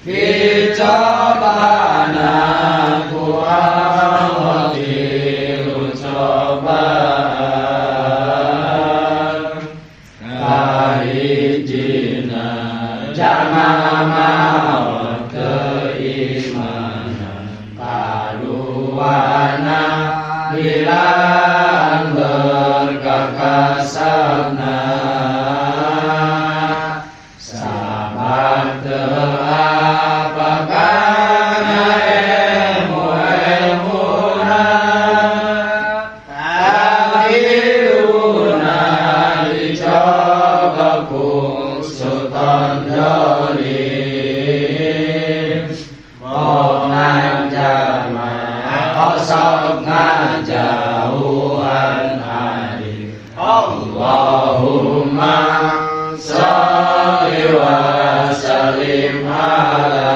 Dicobaan aku awatiru cobaan kahijina jama maot keimanan kaduana bilang berkah kasabna sabar Allahumma sholli wa sallim ala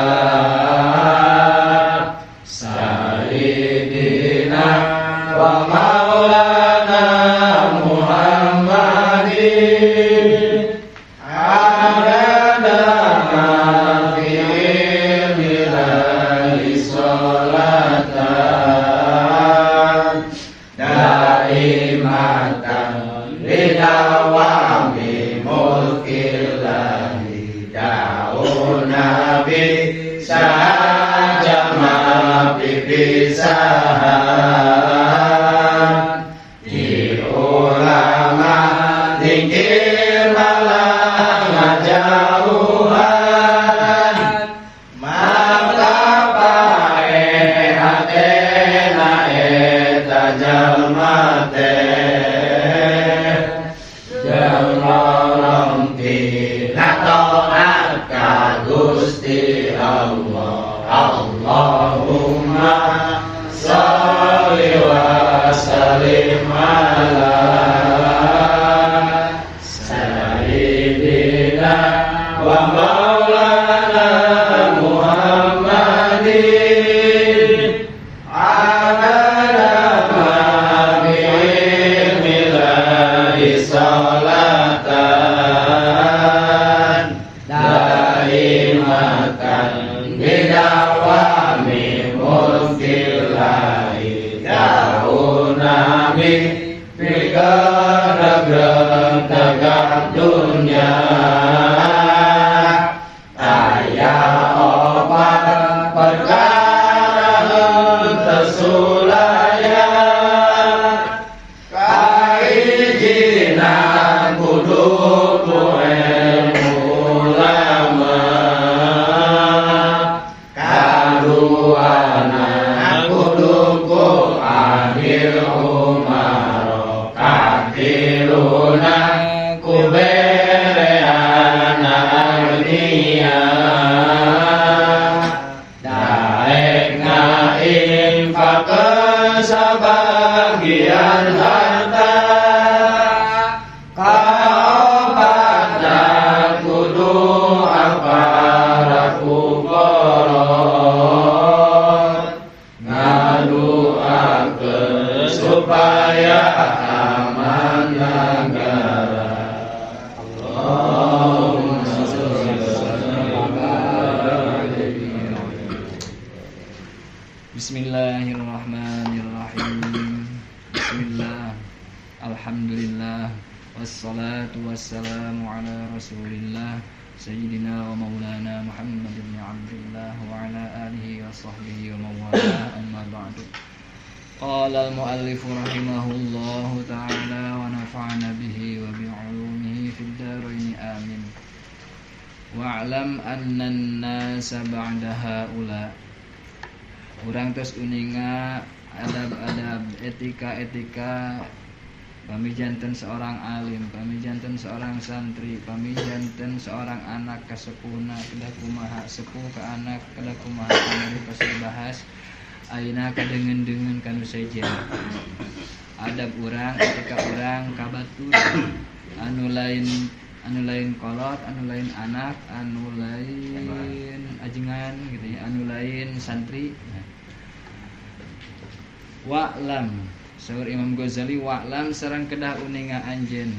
sayyidina wa maulana Muhammadin adada ma fi ilmihi sholatan daimatan lidawami mulkillahi dauna saja mafi pisahan di ulama zikir malang jauhan maka pae hatena eta jalmate Gusti Allah Allahumma sholli wa sallim ala sayyidina wa maulana Muhammadin adada ma bi ilmihi sholatan daimatan bidawami mulkillahi dauna fikaragrang tegak dunia aya opat perkara tersulaya kaijinan kudu sebagian harta kaobat dan kudu para fuqara ngaduakeun supaya aman negara. Allahumma sholli wa sallim ala Bismillahirrahmanirrahim. Bismillah. Alhamdulillah. Wassalatu wassalamu ala Rasulillah Sayyidina wa maulana Muhammad ibn Abdullah wa ala alihi wa sahbihi wa mawala amma ba'du. Qala al-muallif rahimahullahu ta'ala wa nafa'ana bihi wa bi'ulumihi fid dharain amin. Wa'lam anna an-nasa ba'da haula. Urang tos uninga adab-adab, etika-etika pamijanten seorang alim, pamijanten seorang santri, pamijanten seorang anak kasepuhna kedah kumaha sepuh ke anak kedah kumaha kamari pasir bahas ayeuna kadengen-dengen kanu sejen. Adab urang, etika urang kabatur anu lain kolot, anu lain anak, anu lain ajengan gitu ya, anu lain santri. Wa'lam saur Imam Ghazali, wa'lam sareng kedah uninga anjeun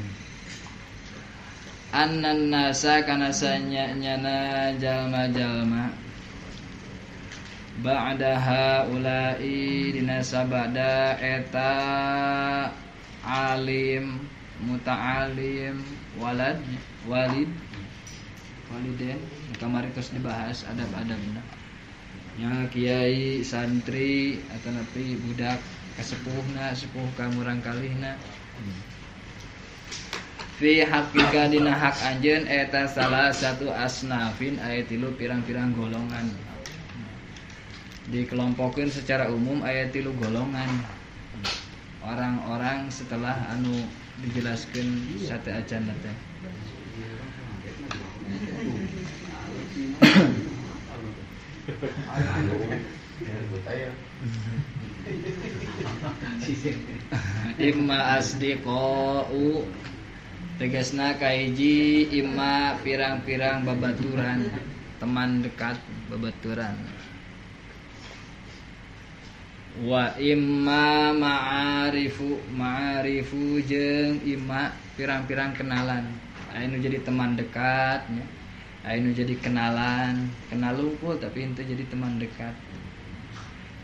annan nasa kana sanyana jalma-jalma ba'da haula'i dina sabada eta alim muta'alim waliden kamari tos dibahas adab-adabna nya kiai santri atau napi budak kasepuhna sepuh ka murang kalihna fi haqqika dina hak anjeun eta salah satu asnafin aya 3 pirang-pirang golongan dikelompokkeun secara umum aya 3 golongan orang-orang setelah anu dijelaskan sate acan teh. Imma asdiqau tegasna kaiji imma pirang-pirang babaturan teman dekat babaturan wa imma ma'arifu jeung imma pirang-pirang kenalan anu jadi teman dekat ya. Anu jadi kenalan kenal lungkul tapi henteu jadi teman dekat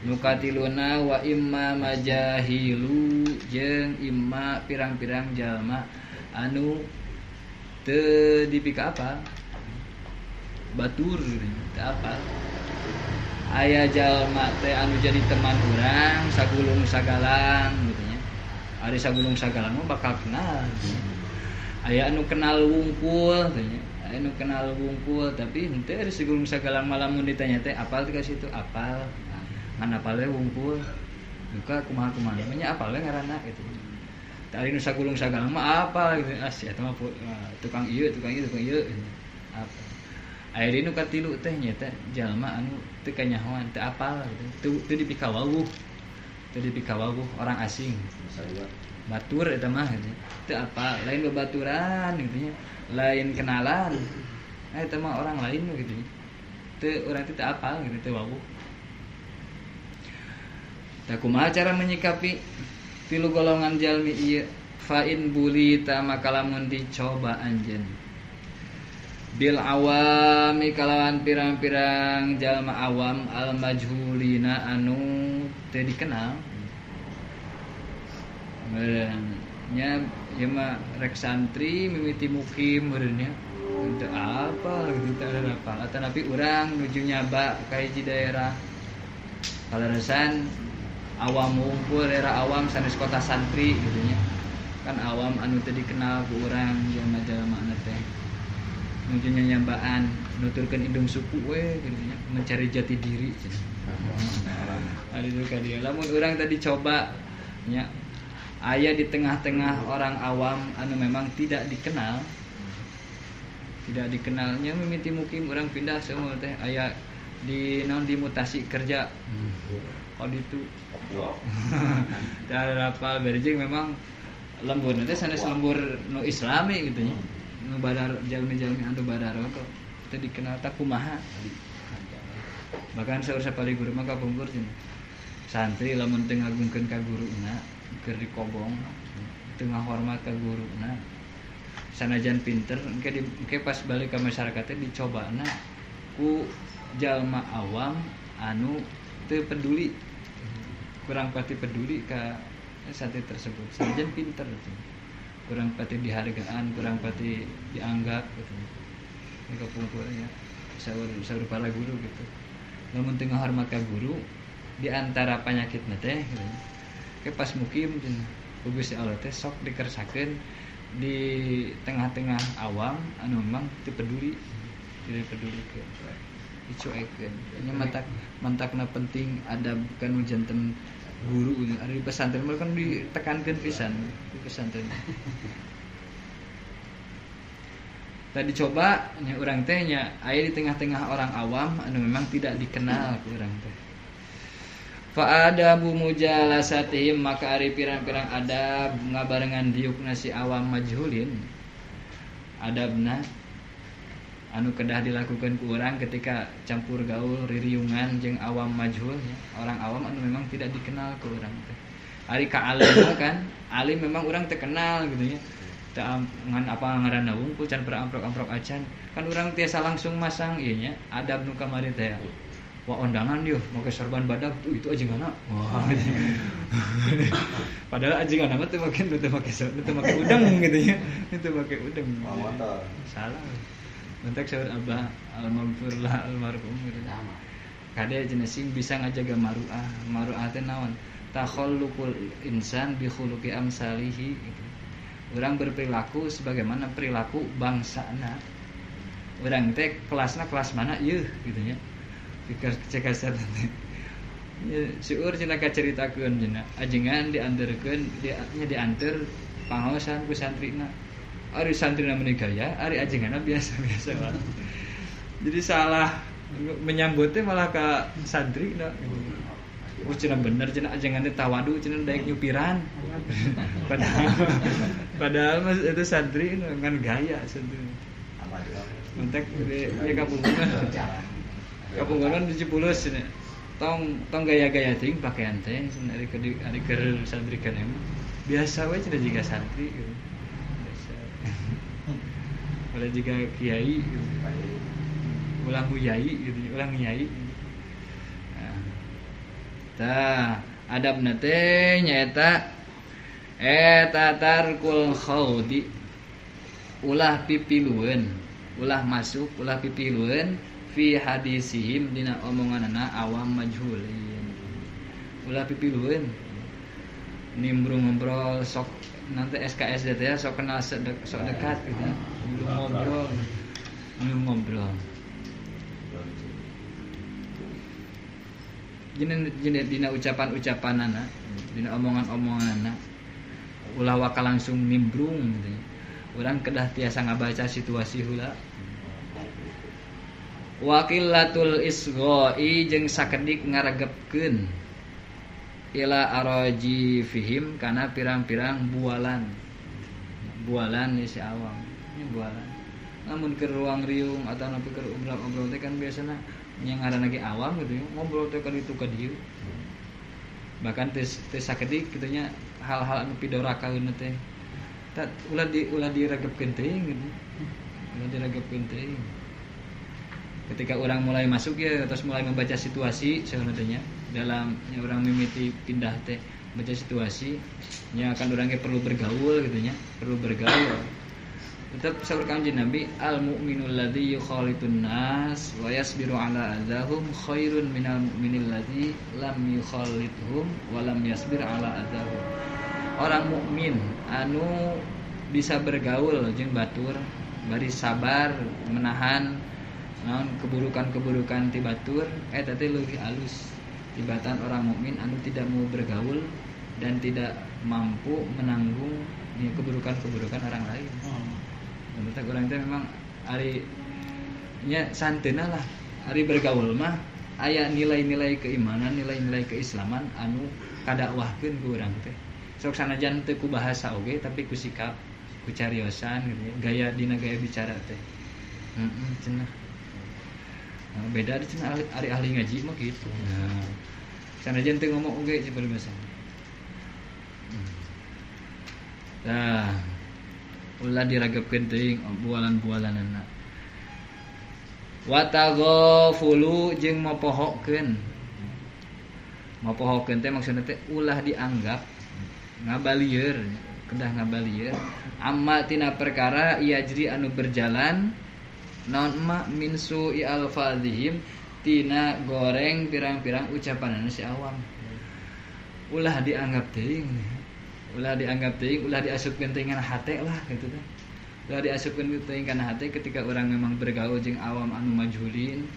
nukatiluna wa imma majahilu jeung imma pirang-pirang jalma anu teu dipika apa batur teu apa aya jalma teh anu jadi teman urang sagulung sagalang gitu nya. Ari sagulung sagalang mah bakal kenal. Aya anu kenal wungkul gitu nya. Aya anu kenal wungkul tapi henteu ari sagulung sagalang malamun ditanya teh apal teh ka situ apal. Ngan apal we wungkul. Duka kumaha-kumaha nya apal we ngaranna gitu. Tari nu sagulung sagalang mah apal gitu. Sia eta mah tukang ieu gitu. Apa? Aya di nu katilu teh nya teh jalma anu teu kanyahoan teu apal gitu. Teu dipika wawuh. Teu dipika wawuh orang asing. Batur eta mah gitu. Teu apal, lain babaturan gitu nya. Lain kenalan. Eta mah orang lain gitu. Teu urang teh teu apal gitu teu wawuh. Tah kumaha cara menyikapi 3 golongan jalmi ieu? Fa in bulita maka lamun dicoba anjeun bil awami kalawan pirang-pirang jalma awam al majhulina anu teu dikenal nya ieu mah rek santri mimiti mukim meureun nya teu apa gitu teu ada apa atanapi urang nuju nyaba ka hiji daerah kaleresan awam ngumpul daerah awam sanes kota santri gitu nya kan awam anu teu dikenal ku urang jalma-jalma anu teh nuju nyambaan nuturkeun indung suku we gitu nya mencari jati diri ari itu ka dia lamun urang tadi coba nya aya di tengah-tengah orang awam anu memang tidak dikenalnya mimiti mukim urang pindah semua teh aya di naon dimutasi kerja kalau itu cara rapal berjing memang lembur teh sanes lembur nu islami gitu nya nu badar jalmi-jalmi anu badar kok teu dikenal tak kumaha bahkan saur sapali guru mah kapungkur cenah santri lamun teu ngagungkeun ka guruna keur dikobong teu ngahormat ka guruna sanajan pinter engke pas balik ka masyarakat teh dicobana ku jalma awam anu teu peduli kurang pati peduli ka santri tersebut sanajan pinter kurang pati dihargaan, kurang pati dianggap gitu. Ini kapungkurnya saur para guru gitu. Lamun teu ngahormat ka guru di antara panyakitna teh gitu. Ke pas mukim ku Gusti Allah teh sok dikersakeun di tengah-tengah awam anu memang teu peduli, tidak peduli ke dicuekeun. Nya mantakna penting adab kanu janten guru ada di pesantren mereka kan ditekankan pisan di pesantren. Tadi coba nya urang teh nya aya di tengah-tengah orang awam anu memang tidak dikenal ku urang teh. Fa adabu mujalasatihim maka ari pirang-pirang adab ngabarengan diukna si awam majhulin. Adabna anu kedah dilakukan ku urang ketika campur gaul ririungan jeung awam majhul ya. Orang awam anu memang tidak dikenal ku urang teh. Ari ka alim kan, alim memang urang teu kenal gitu nya. ngan apa ngaranna wungkul can beramprok-amprok acan kan urang tiasa langsung masang ieu nya adab nu kamari teh wah ondangan yeuh make sorban badak itu ajenganna wah padahal ajenganna mah teu make udang gitu nya itu make udang salah mentek saur abah almarhumlah almarhum gitu kade cenah sing bisa ngajaga maruah teh naon takhalluqul insan bi khuluqi amsalihi gitu. Urang berperilaku sebagaimana perilaku bangsana. Urang teh kelasna kelas mana ieu gitu nya. Pikir cekasar teh. Seueur cenah kacaritakeun cenah. Ajengan dianterkeun dianter pangaosan ku santrina. Ari santrina meuni gaya, ari ajenganna biasa-biasa wae. Jadi salah menyambut teh malah ka santrina. Cenah bener cenah ajengan teh tawadu cenah daek nyupiran. Padahal mas itu santri dengan gaya santri. Mentek di Kapunggonan di Cipulos cenah. Tong gaya-gaya ting pakaian teh ari keur santri kan emang. Biasa we cenah jiga santri gitu. Biasa. Kalau jiga kiai gitu. Ulang huyai gitu, ulang nyai. Tah, adabna teh nyaeta eta tarkul khaudi ulah pipilueun, ulah masuk, ulah pipilueun fi hadisihim dina omonganna awam majhulin. Ulah pipilueun. Nimbrung ngobrol sok nanti SKSD teh sok kenal sok dekat gitu. Ngobrol. Jadi dina ucapan-ucapanana, dina omongan-omonganana ulah waka langsung nimbrung gitu. Urang kedah tiasa ngabaca situasi heula. Waqillatul isghai jeung sakedik ngaregepkeun ila araji fihim kana pirang-pirang bualan si awam. Ini bualan. Namun ke ruang riung atau nepi ke obrol-obrol teh kan biasana yang ngaranna ge awam gitu ya, ngobrol teh ka ditu ka dieu. Bahkan teh sakedik kitu nya hal-hal anu pidorakaeun teh. Ulah diregepkeun teuing gitu. Ulah diregepkeun teuing. Ketika orang mulai masuk ya terus mulai membaca situasi sebenarnya dalam orang mimiti pindah teh baca situasi nya akan orang perlu bergaul gitu nya, perlu bergaul. Tetap saur kanjeng Nabi al mukminul ladzi yukhalitun nas wa yasbiru ala adzahum khairun minal mu'minil ladzi lam yukhalithum wa lam yasbir ala adzahum. Orang mukmin anu bisa bergaul jeung batur bari sabar menahan naon keburukan-keburukan ti batur eta teh leuwih alus tibatan orang mukmin anu tidak mau bergaul dan tidak mampu menanggung keburukan-keburukan orang lain. Menurut orang itu memang ari nya santeuna lah ari bergaul mah aya nilai-nilai keimanan, nilai-nilai keislaman anu kadakwahkeun ku urang teh. Sok sanajan teu ku bahasa oge tapi ku sikap, ku cariosan gitu ya. Gaya dina gaya bicara teh. Cenah. Beda di cenah ari ahli ngaji mah gitu. Nah, sanajan teu ngomong oge seperti biasa. Nah, ulah diragepkeun teuing bualan-bualanana. Wa taghafulu jeung mapohokeun. Mapohokeun teh maksudna teh ulah dianggap ngabalieur, kedah ngabalieur amma tina perkara yajri anu berjalan naon ma min su'i alfadhihim tina goreng pirang-pirang ucapanana si awam. Ulah dianggap teuing. Ulah diasupkeun teuing kana hate lah gitu teh. Ulah diasupkeun teuing kana hate ketika orang memang bergaul jeung awam anu majhulin.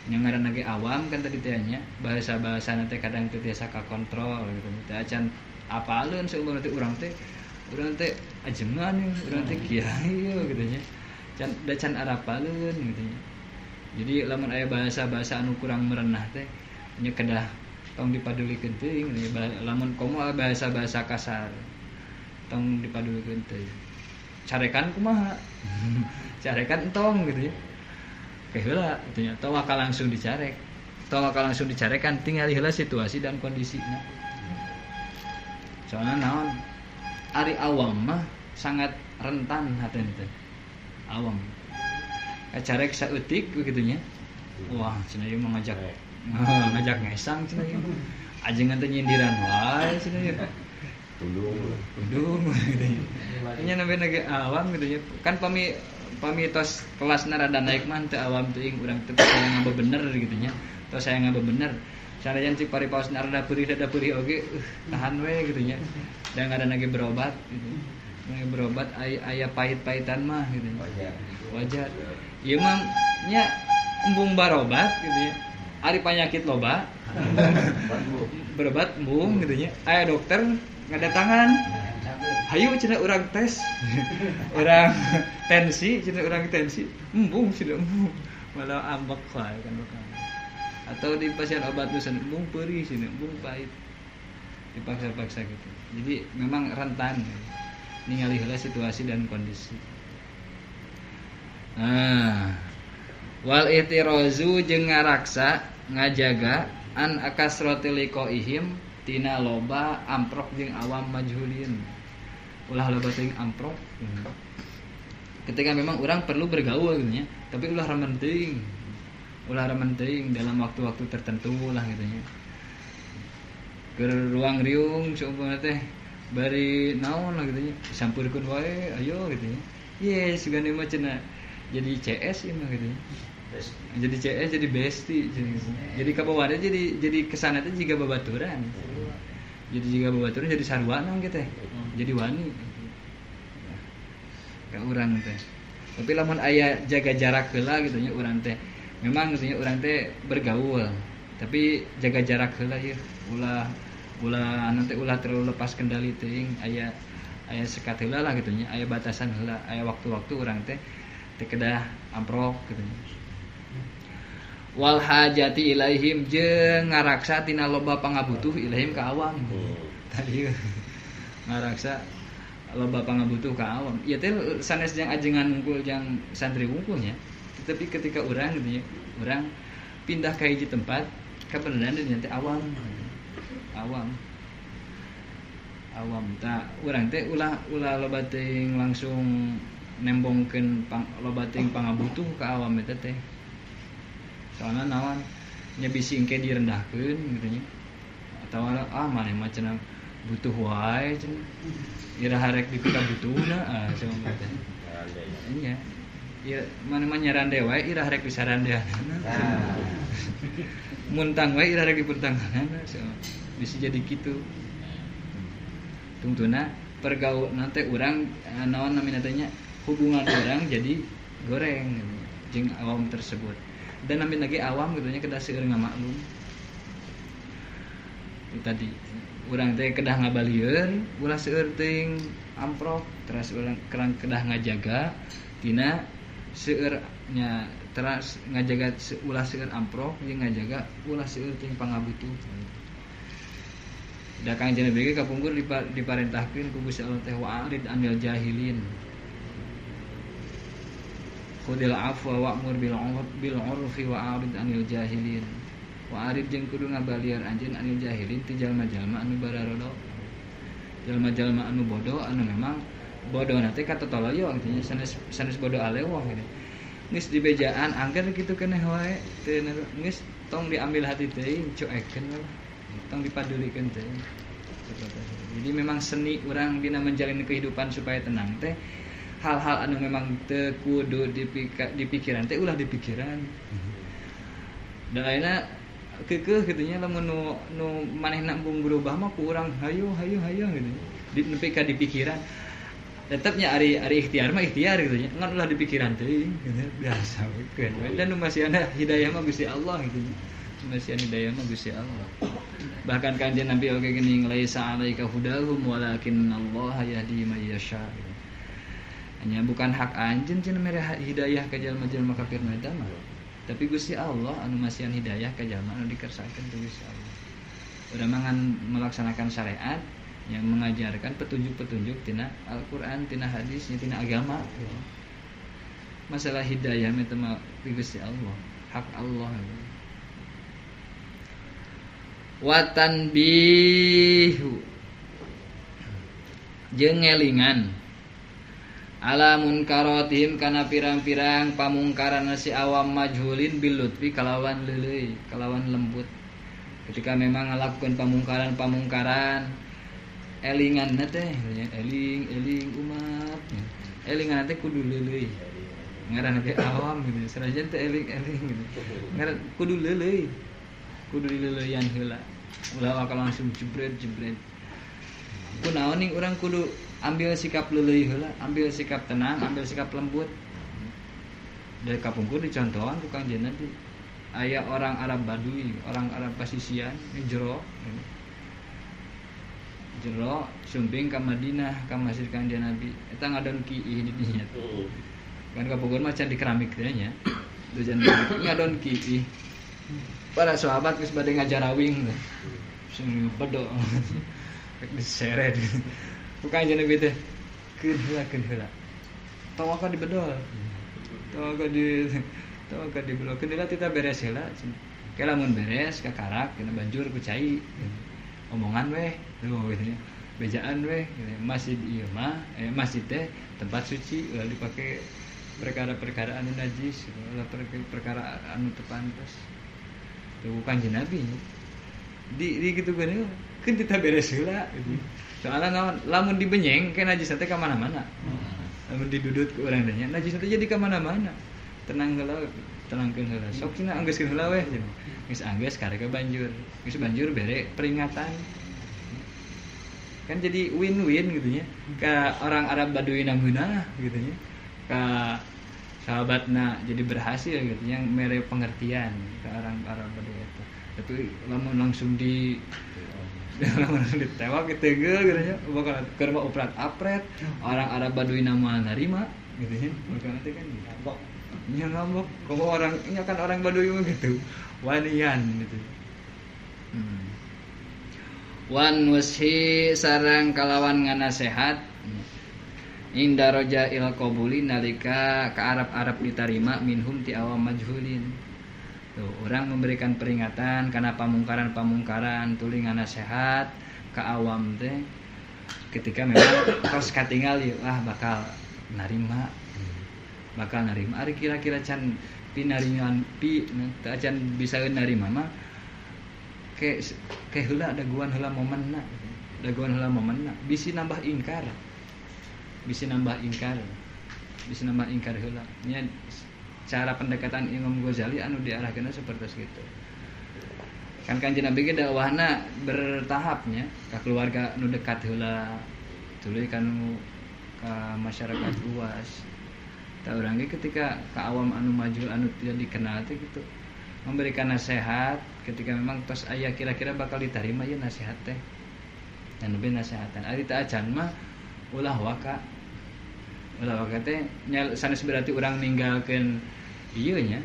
Nya ngaranna ge awam kan tadi teh nya, bahasa-bahasana teh kadang teu tiasa kakontrol gitu. Teh acan apaleun seumpama teh urang teh ajengan, urang teh kiai gitu nya. Can arapaleun gitu nya. Jadi lamun aya bahasa-bahasa anu kurang merenah teh nya kedah tong dipadulikeun teuing lamun komo bahasa-bahasa kasar tong dipadulikeun teuing. Carekan kumaha? Carekan entong gitu ya. Heula gitu nya, tong bakal langsung dicarek. Tong bakal langsung dicarekan tinggal heula situasi dan kondisinya. Soalnya naon? Ari awam mah sangat rentan haten teh awam acarek saeutik begitunya wah cenah ieu mah ngajak ngesang cenah ieu ajengan teh nyindiran wae cenah ieu udung gitu nya namanya ge awam gitu nya kan pamitos kelasna rada naik mah teu awam teuing urang teh saya ngaba bener gitu nya tos saya ngaba bener sanajan si paripaosna rada peurih oge tahan we gitu nya da ngaranna ge berobat gitu berobat aya pahit-pahitan mah gitu wajar ieu mah nya embung barobat gitu ya ari panyakit loba berobat embung gitu nya aya dokter ngadatangan hayu cenah urang tes urang tensi cenah urang tensi embung cenah embung malah ambek wae kan atau di pasien obat nusan embung peurih cenah embung pahit dipaksa-paksa gitu jadi memang rentan ningali heula situasi dan kondisi. Wal ihtirazu jeung ngaraksa ngajaga an akasratil liqaihim tina loba amprok jeung awam majhulin. Ulah loba teuing amprok. Ketika memang orang perlu bergaul gitu nya, tapi ulah ramen teuing. Ulah ramen teuing dalam waktu-waktu tertentu lah gitu nya. Ke ruang riung seumpama teh bari naon lah gitu nya sampurkeun wae ayo gitu nya yes gane mah cenah jadi CS ieu mah gitu nya jadi CS jadi bestie jadi kabawana jadi kesana teh jiga babaturan jadi jiga babaturan jadi sarwana gitu teh jadi wani ka urang teh tapi lamun aya jaga jarak heula gitu nya urang teh memang gitu nya urang teh bergaul tapi jaga jarak heula ieu ulah nanti ulah terlalu lepas kendali teuing aya sekat heula lah gitu nya aya batasan heula aya waktu-waktu urang teh kedah amprok gitu nya wal hajati ilaihim jeung ngaraksa tina loba pangabutuh ilaihim ka awam tadi ngaraksa loba pangabutuh ka awam ieu teh sanes jeung ajengan unggul jeung santri unggul nya tetapi ketika urang gitu nya urang pindah ka hiji tempat kabeneran teh awam tak urang teh ulah loba teuing langsung nembongkeun loba teuing pangabutuh ka awam eta teh soalna naon nya bisi engke direndahkeun gitu nya atawa maneh mah cenah butuh wae cenah ira harek dipika butuhna sama teh nya ieu maneh mah nyarande wae ira harek disarandean muntang wae ira harek dipuntanganna bisa jadi gitu tungtuna pergaul nanti orang naon namina teh nya hubungan orang jadi goreng jeung awam tersebut dan namina ge awam gitu nya kedah seueur ngamaklum itu tadi urang teh kedah ngabalieun ulah seueur teuing amprok terus urang kedah ngajaga tina seueur nya terus ngajaga ulah seueur amprok jeung ngajaga ulah seueur teuing pangabutuh da Kang Jana bege kapungkur diparentahkeun ku Gusti Allah teh wa'rid anil jahilin. Khudil afwa wa'mur bil 'urfi wa'rid anil jahilin. Wa'rid jeung kudu ngabaliar anjeun anil jahilin ti jalma-jalma anu bararodo. Jalma-jalma anu bodoh anu memang bodohna teh katotoloyo artinya sanes bodoh alewah gitu. Geus dibejaan angger kitu keneh wae teu geus tong diambil hati teuing cuekeun lah. Tong dipadulikeun teh. Jadi memang seni urang dina menjalani kehidupan supaya tenang teh hal-hal anu memang teu kudu dipikiran teh ulah dipikiran. Da ayeuna keukeuh kitu nya lamun nu manehna embung berubah mah ku urang hayu gitu. Nepi ka dipikiran. Tetepnya ari ikhtiar mah ikhtiar gitu nya. Ngan ulah dipikiran teh gitu biasa we. Dan nu masih ana hidayah mah Gusti Allah gitu. Masih hidayah mah Gusti Allah. Bahkan kanjeng Nabi oge geuning laisa 'alaika hudahum walakin Allah yahdi may yasha. Hanya bukan hak anjeun cenah mere hidayah ka jalma-jalma kafir eta mah. Tapi Gusti Allah anu masihan hidayah ka jalma anu dikersakakeun ku Gusti Allah. Urang mangan melaksanakan syariat yang mengajarkan petunjuk-petunjuk tina Al-Qur'an, tina hadis, tina agama. Masalah hidayah mah teh Gusti Allah, hak Allah. Watan bihu jeung ngelingan ala munkaratihim kana pirang-pirang pamungkaran si awam majhulin bil lutfi kalawan leuleuy kalawan lembut ketika memang ngalakukeun pamungkaran elingan teh eling umat elingan teh kudu leuleuy ngaranna teh awam gitu sanajan teh eling gitu ngaran kudu leuleuy kudu dileuleuyan heula ulah bakal langsung jebret kunaon ning urang kudu ambil sikap leuleuy heula, ambil sikap tenang, ambil sikap lembut. Dari kapungkur dicontohan ku Kangjeng Nabi. Aya orang Arab Baduy, orang Arab pasisian, jero sumping ka Madinah, ka Masjid Kangjeng Nabi. Eta ngadon kiih di dinya. Kan kapungkur mah can di keramik teh nya. Tujuan ngadon kiih. Para sahabat geus bade ngajarawing teh. Sing bedo. Rek diseret. Bukan jenis gitu, kenhela. Tahu akan dibedol, tahu akan dibedol. Kenhela kita beres hela. Kalau mun beres, kakarak, kena banjur ku cai. Omongan weh, gitu. Bejaan weh, masjid ieu mah, masjid teh tempat suci, ulah dipakai perkara-perkara anu najis, ulah perkara anu teu pantes. Bukan jenis Nabi. Di gitu geuning, kan kita beres hela. Soalnya lamun dibenyeng ke najis teh ka mana-mana. Lamun didudut ke urang teh nya najis teh jadi ka mana-mana. Tenang heula, tenangkeun heula. Sok cenah anggeuskeun heula weh. Geus anggeus karek banjur. Geus banjur bere peringatan. Kan jadi win-win gitu nya. Ka orang Arab Baduy namuna gitu nya. Ka sahabatna jadi berhasil gitu nya mere pengertian ke orang Arab Baduy eta. Tapi lamun langsung ditewak gitu gitu nya bakal keur mah oprat-apret orang Arab Baduy nama narima gitu nya bakal nanti kan ngambok nya ngambok kok orang nya kan orang Baduy mah gitu wanian gitu wan washi sareng kalawan nganasehat inda roja il qabuli nalika ka Arab ditarima minhum ti awam majhulin. Tuh, orang memberikan peringatan karena pamungkaran tulingan nasihat ke awam teh ketika memang tos katingal yeuh bakal narima ari kira-kira can pinariman teu can bisa narima mah ke heula daguan heula momenna bisi nambah ingkar heula nya cara pendekatan Imam Ghazali anu diarahkeun seperti itu. Kan Kanjeng Nabi ge dakwahna bertahapnya ka keluarga nu dekat heula, tuluy kanu ka masyarakat luas. Ta urang ge ketika ka awam anu maju anu tidak dikenal teh gitu. Memberikan nasihat ketika memang tos aya kira-kira bakal ditarima ieu nasihat teh. Dan lebih nasihatan. Ari teu acan mah ulah waka teh sanes berarti urang ninggalkeun ieu nya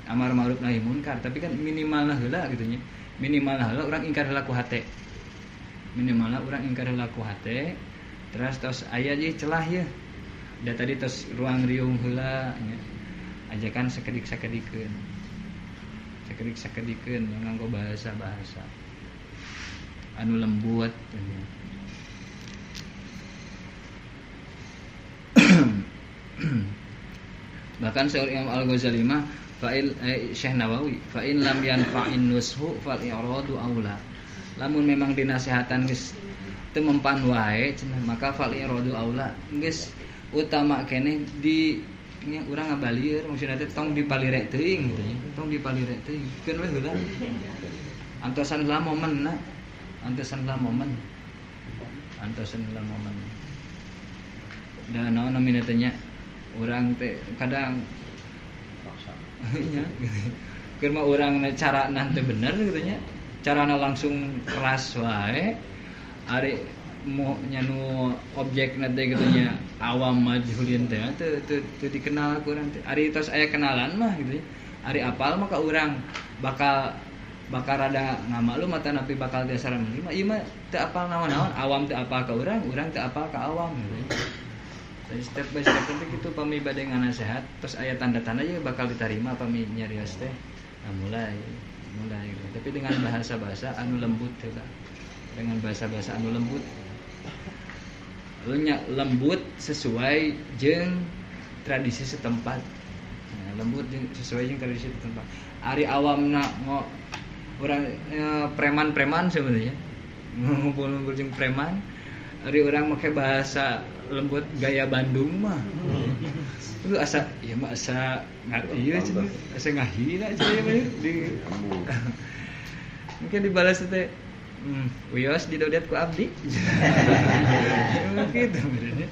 amar ma'ruf nahi munkar tapi kan minimalna heula gitu nya minimalna heula urang ingkar heula ku hate terus tos aya je celah ye da tadi tos ruang riung heula nya ajakan sakedik-sakedikeun nganggo bahasa-bahasa anu lembut nya. Bahkan Syekh Imam Al-Ghazali mah Syekh Nawawi fa in lam yanfa'in nushu fal i'radu aula. Lamun memang dinasehatan geus teu mempan wae cenah maka fal i'radu aula. Geus utama keneh di nya urang ngabalieur maksudna teh tong dipalire teuing gitu nya. Tong dipalire teuing. Keun we heula. Antosan lah momen. Da naon namina teh nya urang teh kadang nya keur mah urang carana teu bener gitu nya carana langsung keras wae ari mu nyanu objekna teh gitu nya awam majhulin teh teu dikenal ku urang teh ari tos aya kenalan mah gitu nya ari apal mah ka urang bakal rada ngamaklum mata napi bakal dasar menerima ieu mah teu apal naon-naon awam teu apal ka urang teu apal ka awam gitu. Jadi step by step nanti gitu pami bade nganasehat terus aya tanda-tanda ya bakal diterima pami nyarios teh. Nah mulai gitu. Tapi dengan bahasa-bahasa anu lembut heula. Dengan bahasa-bahasa anu lembut. lembut sesuai jeung tradisi setempat. Lembut sesuai jeung tradisi setempat. Ari awamna urang preman-preman sebenarnya. Ngumpul-ngumpul jeung preman. Ari urang make bahasa lembut gaya Bandung mah. Itu asa ieu mah asa ieu cenah, asa ngahina cenah ieu di mungkin dibalas teh Wios didodet ku abdi. Gitu benernya.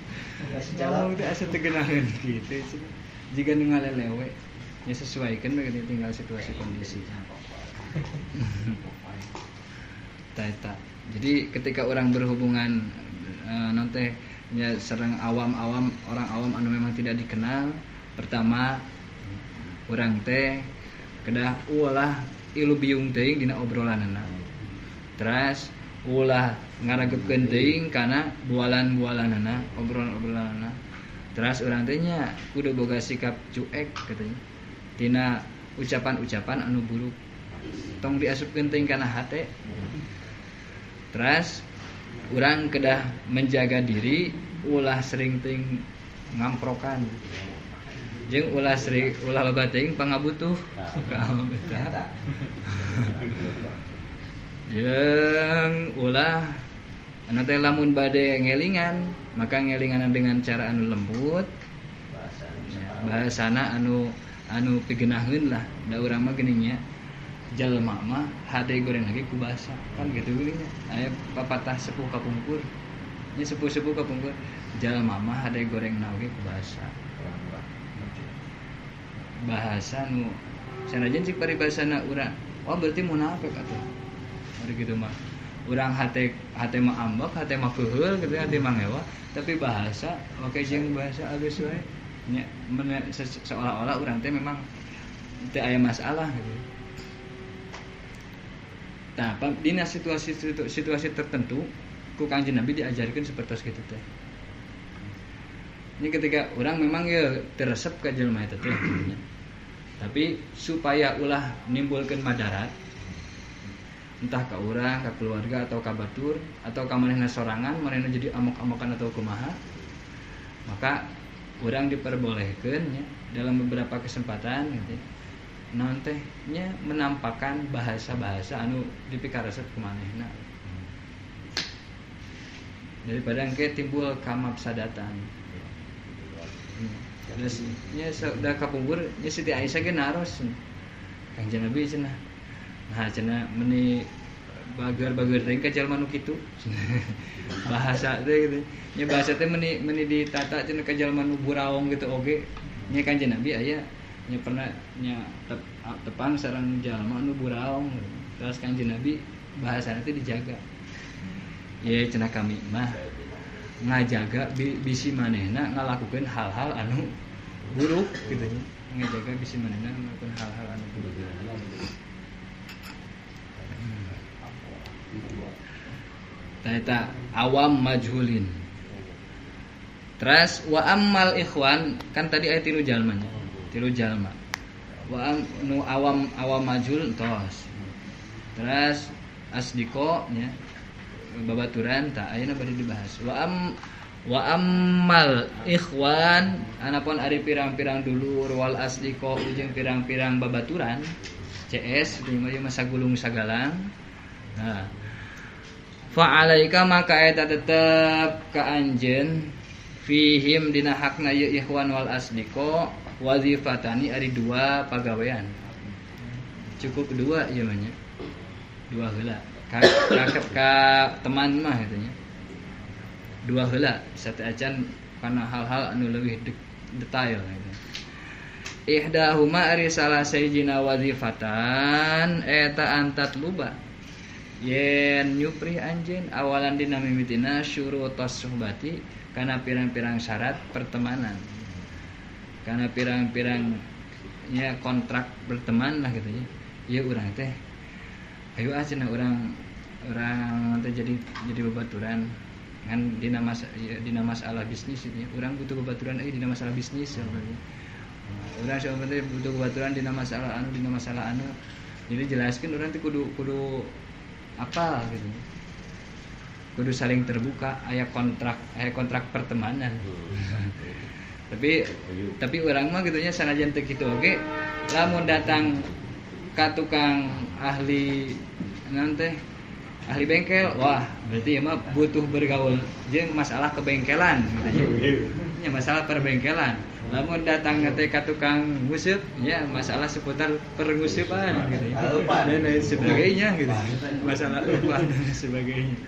Ngomong teh asa teu geunaheun kitu cenah. Jika nu ngalelewe nya sesuaikan bagaimana tinggal situasi kondisi. Eta. Jadi ketika orang berhubungan nanti nya sareng awam-awam, orang awam anu memang tidak dikenal, pertama urang teh kedah ulah ilu biung teuing dina obrolanna. Terus ulah ngarageupkeun teuing kana bualan-bualanana, obrolan-obrolanana. Terus urang teh nya kudu boga sikap cuek katanya. Tina ucapan-ucapan anu buruk. Tong diasupkeun teuing kana hate. Terus urang kedah menjaga diri ulah sering teuing ngamprokan. Jeung ulah loba teuing pangabutuh. Jeung ulah anu teh lamun bade ngelingan, maka ngelingan dengan cara anu lembut. Bahasana anu pigeunahkeun lah. Da urang mah geuning nya. Jalma mah hade goreng lagi ku basa. Kan gitu geuning nya. Aya papatah sepuh kapungkur. Nya sepuh-sepuh kapungkur. Jalma mah hade goreng lagi ku basa. Bahasa nu sanajan cik paribasana urang. Oh berarti munafik atuh. Ari kitu mah. Urang hate mah ambek, hate mah keheul gitu, hate mah ngewa, tapi bahasa oke jeung bahasa alus wae. Nya seolah-olah urang teh memang teu aya masalah gitu. Nah, dina situasi tertentu ku Kanjeng Nabi diajarkeun sapertos kitu teh. Ini ketika orang memang ya teresep ka jelema eta teh. Tapi supaya ulah nimbulkeun madarat entah ka urang, ka keluarga atau ka batur atau ka manehna sorangan, manehna jadi amok-amokan atau kumaha, maka urang diperbolehkeun ya dalam beberapa kesempatan gitu. Naon teh nya menampakkan bahasa-bahasa anu dipikaresep ku manehna. Daripada engke timbul kamapsadatan. Terus nya sudah kapungkur nya Siti Aisyah ge naros. Kanjeng Nabi cenah. Nah cenah meni bager-bager teh ka jalma nu kitu. Bahasa teh gitu. Nya bahasa teh meni ditata cenah ka jalma nu buraong gitu oge. Nya Kanjeng Nabi aya nya pernah nya tepang sareng jalma nu buraong. Terus Kanjeng Nabi bahasana teh dijaga. Ye cenah kami mah ngajaga bisi manehna ngalakukeun hal-hal anu buruk gitu nya. Ngajaga bisi manehna ngalakukeun hal-hal anu buruk. Eta awam majhulin. Terus wa ammal ikhwan kan tadi aya 3 jalmanya. 3 jalma. Wa nu awam majhul tos. Terus asdiko nya babaturan tak ayeuna bade dibahas. Wa ammal ikhwan anapun ari pirang-pirang dulur wal asdiko jeung pirang-pirang babaturan CS di masa gulung sagalang. Nah, fa alaika maka eta tetep ka anjeun fihim dina hakna ieu ikhwan wal asdiko wazifatani ari 2 pagawean. Cukup 2 ieu mah nya. 2 heula. Ka teman mah gitu nya. 2 heula sate acan kana hal-hal anu leuwih detail gitu. Ihdahuma ari salah sahijina wazifatan eta antat luba yen nyupri anjeun awalan dina mimitina syurutus suhbati kana pirang-pirang syarat pertemanan, kana pirang-pirang nya kontrak berteman lah gitu nya. Ieu urang teh ayo cenah urang teh jadi babaturan ngan dina masalah bisnis ieu. Urang butuh babaturan euy dina masalah bisnis sebenarnya. Urang sebenarnya butuh babaturan dina masalah anu. Jadi jelaskeun urang teh kudu apa gitu. kudu saling terbuka, aya kontrak pertemanan. tapi orang mah gitunya sanajan teu kitu oge lamun datang ka tukang ahli naon teh ahli bengkel, wah berarti ya mah butuh bergaul jeung masalah kebengkelan gitu nya masalah perbengkelan. Lamun datang teh ka tukang nguseup nya masalah seputar pernguseupan gitu dan lain sebagainya gitu, masalah upah dan sebagainya.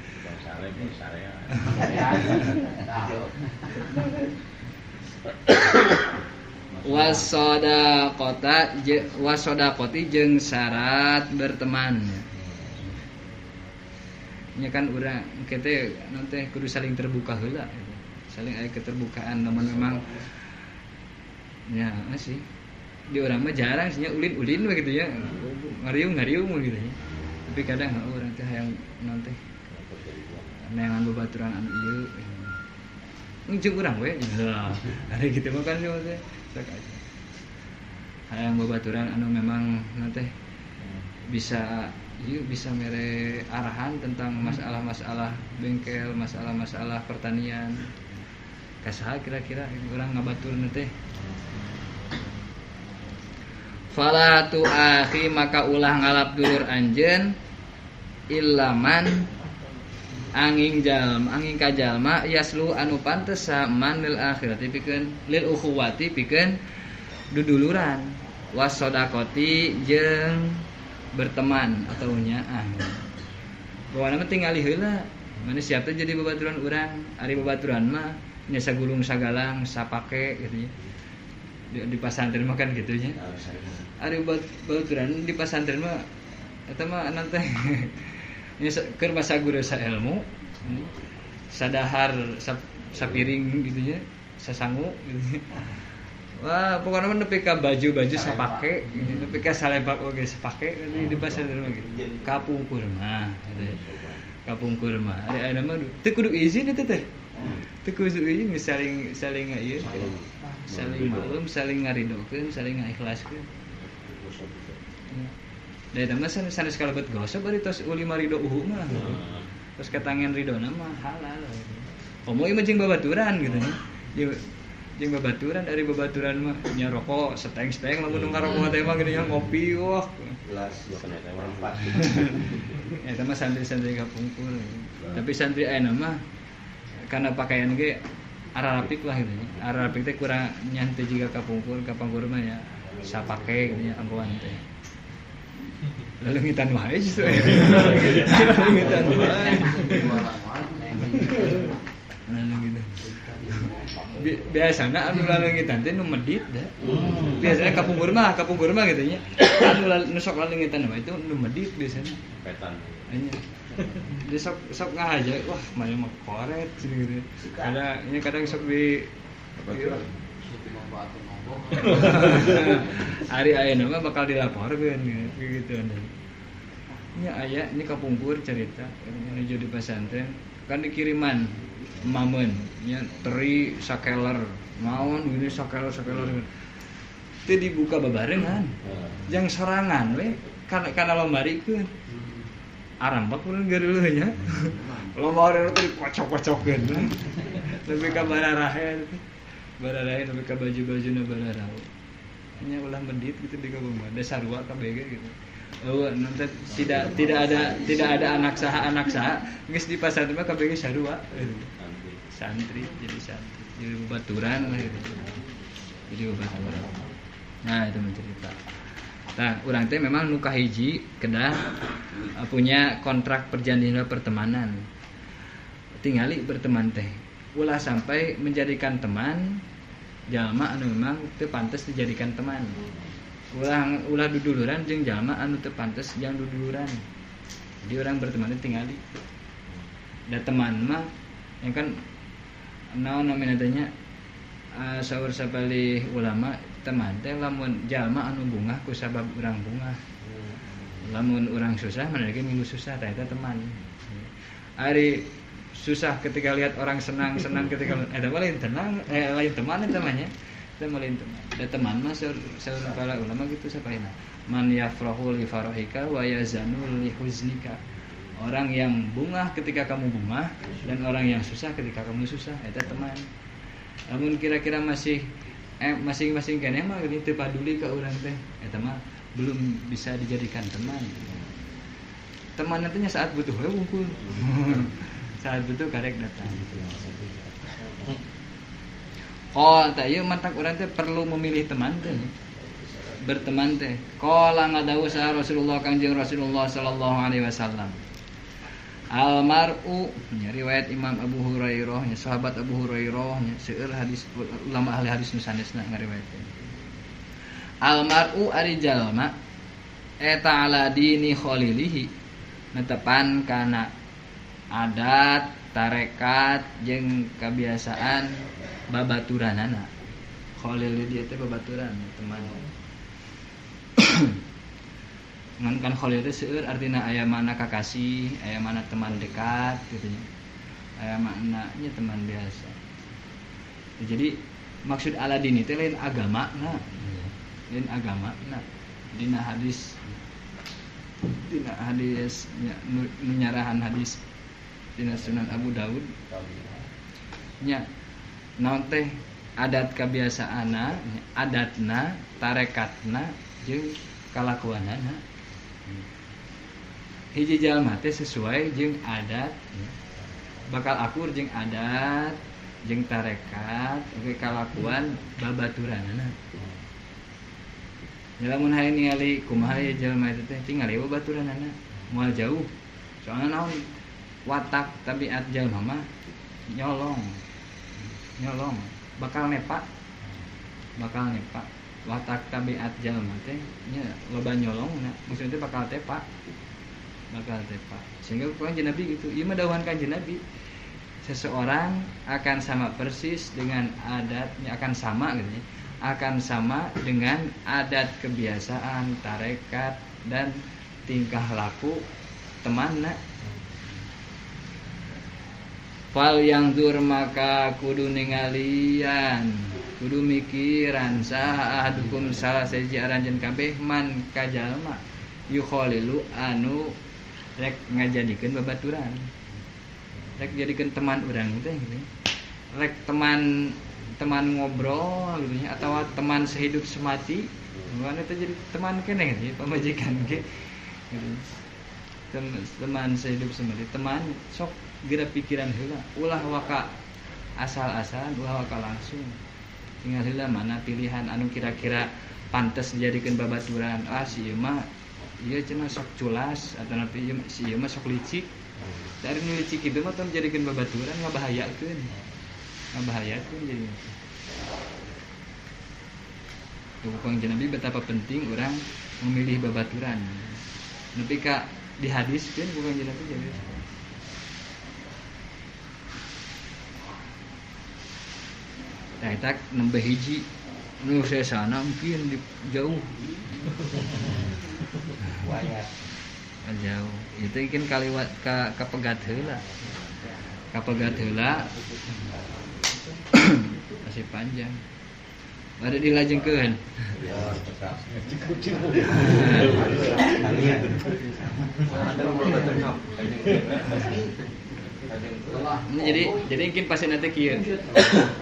Wasodaqoti jeung syarat berteman. Nya kan urang kitu naon teh kudu saling terbuka heula gitu. Saling aya keterbukaan namun memang ya sih di orang mah jarang sih ulin begitu ya, ngariung gitu ya. Tapi kadang orang teh hayang naon teh neangan babaturan anu ieu jeung urang we ada gitu mah kan teh sok aja hayang babaturan anu memang naon teh bisa mere arahan tentang masalah-masalah bengkel, masalah-masalah pertanian. Kasaha kira-kira urang ngabaturna teh. Fala tu akhi maka ulah ngalap dulur anjeun illaman angin ka jalma yaslu anu pantes man lil akhirati pikeun lil ukhuwati pikeun duduluran wasodaqoti jeung berteman atau nyaah. Bawana mah tingali heula. Mana siap teh jadi babaturan urang. Ari babaturan mah nya sagulung sagalang sapake gitu ya. Di pasantren mah kan gitu nya. Ari babaturan di pasantren mah eta mah anan teh nya keur basa guru sailmu. Sadahar sapiring gitu nya, sasangu gitu. Wah, pokoknya nepi ka baju-baju sapake, nepi ka salepak oge sapake di pasar mah gitu. Kapungkur mah gitu. Kapungkur mah. Ari aya mah teu kudu izin eta teh. Teu kudu izin saling ieu. Saling maklum, saling ngaridokeun, saling ngaikhlaskeun. Da eta mah sanes kalebet gosok bari tos uli marido uhu mah. Terus katangen ridona mah halal. Komo ieu mah jeung babaturan gitu nya. Jeung babaturan dari babaturan mah nya rokok seteng-seteng lamun ngarokok teh mah geuning ngopi wah gelas biasana teh orang pasti. Eta mah santri-santri kapungkur. Tapi santri ayeuna mah kana pakaian ge ararapik lah gitu nya. Ararapik teh kurang nyantai jiga kapungkur mah ya sapake gitu nya anggoan teh. Lalu ngitan wae justru. Ngitan wae. Lalu gitu. Biasana anu laleugitan teh nu medit da. Biasana kapungkur mah gitu nya. Anu sok laleugitan mah itu nu medit biasana. Petan. Anya. Dia sok ngahaja, wah maya mah koret gitu. Kadang sok di hari ayeuna mah bakal dilaporkeun gitu. Nya aya ini kapungkur cerita menuju di pesantren kan dikiriman mamen nya teri sakeler naon gini sakeler teu dibuka babarengan jang sorangan we kana lombarikeun arambak urang geureuh nya lomba teh dikocok-kocokkeun lebih ka bararahe lebih ka baju-bajuna bararahe nya ulah mendit gitu di kampung mah da sarua kabeh gitu. Oh, nanti tidak ada anak saha geus di pasar mah kabeh sarua. Santri jadi babaturan lah gitu. Jadi babaturan. Nah, itu mencerita. Nah, urang teh memang nu kahiji kedah punya kontrak perjanjian pertemanan. Tingali berteman teh. Ulah sampai menjadikan teman jalma anu memang teu pantes dijadikan teman. Ulah duduluran jeung jalma anu teu pantes jang duduluran. Jadi orang berteman teh tingali. Da teman mah yang kan naon namina teh nya saur sapalih ulama teman teh lamun jalma anu bungah ku sabab urang bungah. Lamun urang susah mana lagi minggu susah tah eta teman. Ari susah ketika lihat orang senang ketika eta mah lain tenang lain teman eta mah nya. Eta mah lain teman. Da teman mah saur para ulama gitu sapaina. Man yafrahu li farahika wa yazanu li huznika. Orang yang bungah ketika kamu bungah dan orang yang susah ketika kamu susah, eta teman. Namun kira-kira masih masing-masing keneh mah geuning teu paduli ka urang teh, eta mah belum bisa dijadikan teman. Teman nantinya saat butuh we wungkul. Saat butuh karek datang. Oh, tah ieu mantak urang teh perlu memilih teman teh. Berteman teh. Qala ngadawuh sa Rasulullah Kangjeng Rasulullah sallallahu alaihi wasallam. Almar'u riwayat Imam Abu Hurairah nya sahabat Abu Hurairah nya seueur hadis ulama ahli hadis nu sanesna ngariwayatkeun. Almar'u ari jalma eta ala dini khalilihi netepan kana adat tarekat jeung kebiasaan babaturanana. Khalil dia teh babaturan teman. Ngan kan khalil teh seueur artina aya mana kakasih, aya mana teman dekat gitu nya. Aya makna nya teman biasa. Jadi maksud aladini teh lain agamana. Lain agamana. Dina hadis nya nu nyarahan hadis dina Sunan Abu Daud nya naon teh adat kebiasaanna, adatna, tarekatna jeung kalakuanana. Hiji jalma teh sesuai jeung adat bakal akur jeung adat jeung tarekat oge kalakuan babaturanana. Lamun hayu ningali kumaha ieu jalma eta teh tingali babaturanana moal jauh. Soalna naon watak tabiat jalma mah nyolong. Bakal nepa. Watak tabiat jalma teh nya loba nyolongna. Maksudna bakal tepa. Sehingga Kanjeng Nabi gitu. Ieu mah dawuhan Kanjeng Nabi. Seseorang akan sama persis dengan adatnya, akan sama gitu ya. Akan sama dengan adat kebiasaan, tarekat dan tingkah laku temanna. Fal yang dur maka kudu ningalian, kudu mikiran saha ahadukum salah seji aranjeun kabeh man kajalma yukhalilu anu rek ngajadikeun babaturan. Rek jadikeun teman urang teh gitu. Rek teman ngobrol gitu nya atawa teman sehidup semati. Mana teh jadi teman keneh gitu, pamajikan ge. Gitu. Teman sehidup semati, teman sok geura pikiran heula, ulah waka asal-asalan, ulah waka langsung. Tinggal heula mana pilihan anu kira-kira pantes dijadikeun babaturan. Ah si ieu mah ieu cenah sok culas atau napi si ieu mah sok licik. Dari nu licik kitu mah tong jadikeun babaturan ngabahayakeun. Jadi. Tuh Kanjeng Nabi betapa penting orang memilih babaturan. Nepi ka dihadiskeun ku Kanjeng Nabi jadi. Tah eta nembe hiji nu sesana mungkin jauh. Wayat. Jauh. Itu mungkin kaliwat ka pegat heula. Kapegat heula. Masih panjang. Ada dilajengkeun. Ya, tetap. Jadi mungkin pasti nanti kieu.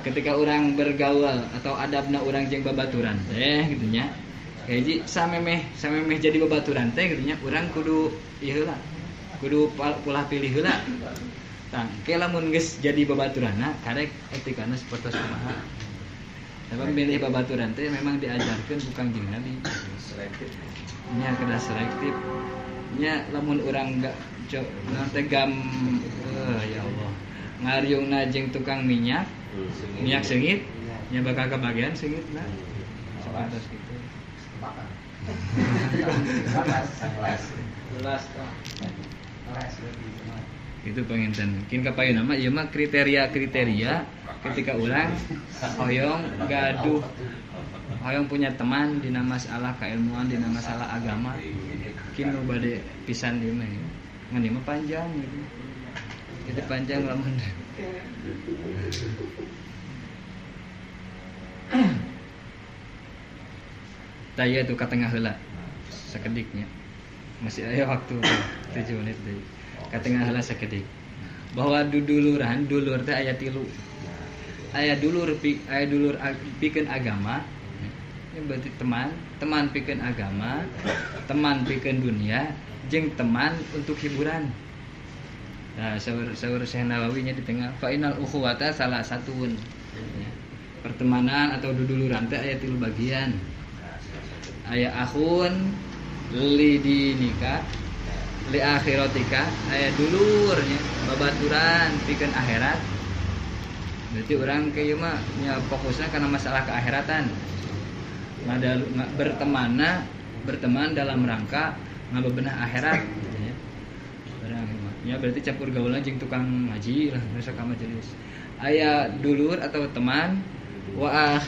Ketika orang bergaul atau adabna orang jeung babaturan teh gitu nya. Hiji samemeh jadi babaturan teh gitu nya, urang kudu ieu heula. Kudu ulah pilih heula. Tah, ke lamun geus jadi babaturanna karek etikana sapertos kumaha. Tapi milih babaturan teh memang diajarkeun ku Kanjeng Nabi. Selektif. Nya kada selektif. Nya lamun urang enggak nanti ya Allah ngariungna jeung tukang minyak sengit nya bakal kebagian sengitna sepatos kitu itu penginten mungkin kapayeun nama ieu mah kriteria ketika urang hoyong gaduh hoyong punya teman dina masalah keilmuan dina masalah agama mungkin nu bade pisan ieu mah ngan ieu mah panjang gitu. Itu panjang lamun. Tah ieu tuh ka tengah heula. Sakediknya. Masih aya waktu 7 menit deui. katengah heula sakedik bahwa dulur teh aya 3 aya dulur pikeun agama ini berarti teman pikeun agama teman pikeun dunia jeung teman untuk hiburan. Nah saur Syekh Nawawi nya di tengah fa inal ukhuwata salah satuun pertemanan atau duduluran teh aya 3 bagian. Aya akhun li dinika li akhiratika aya dulurnya babaturan pikeun akhirat. Berarti orang kayak mah nya fokusnya karena masalah keakhiratan. Berteman dalam rangka ngabebenah akhirat gitu ya. Orang ya berarti campur gaulan jeung tukang ngaji lah masa ka majelis. Aya dulur atau teman wa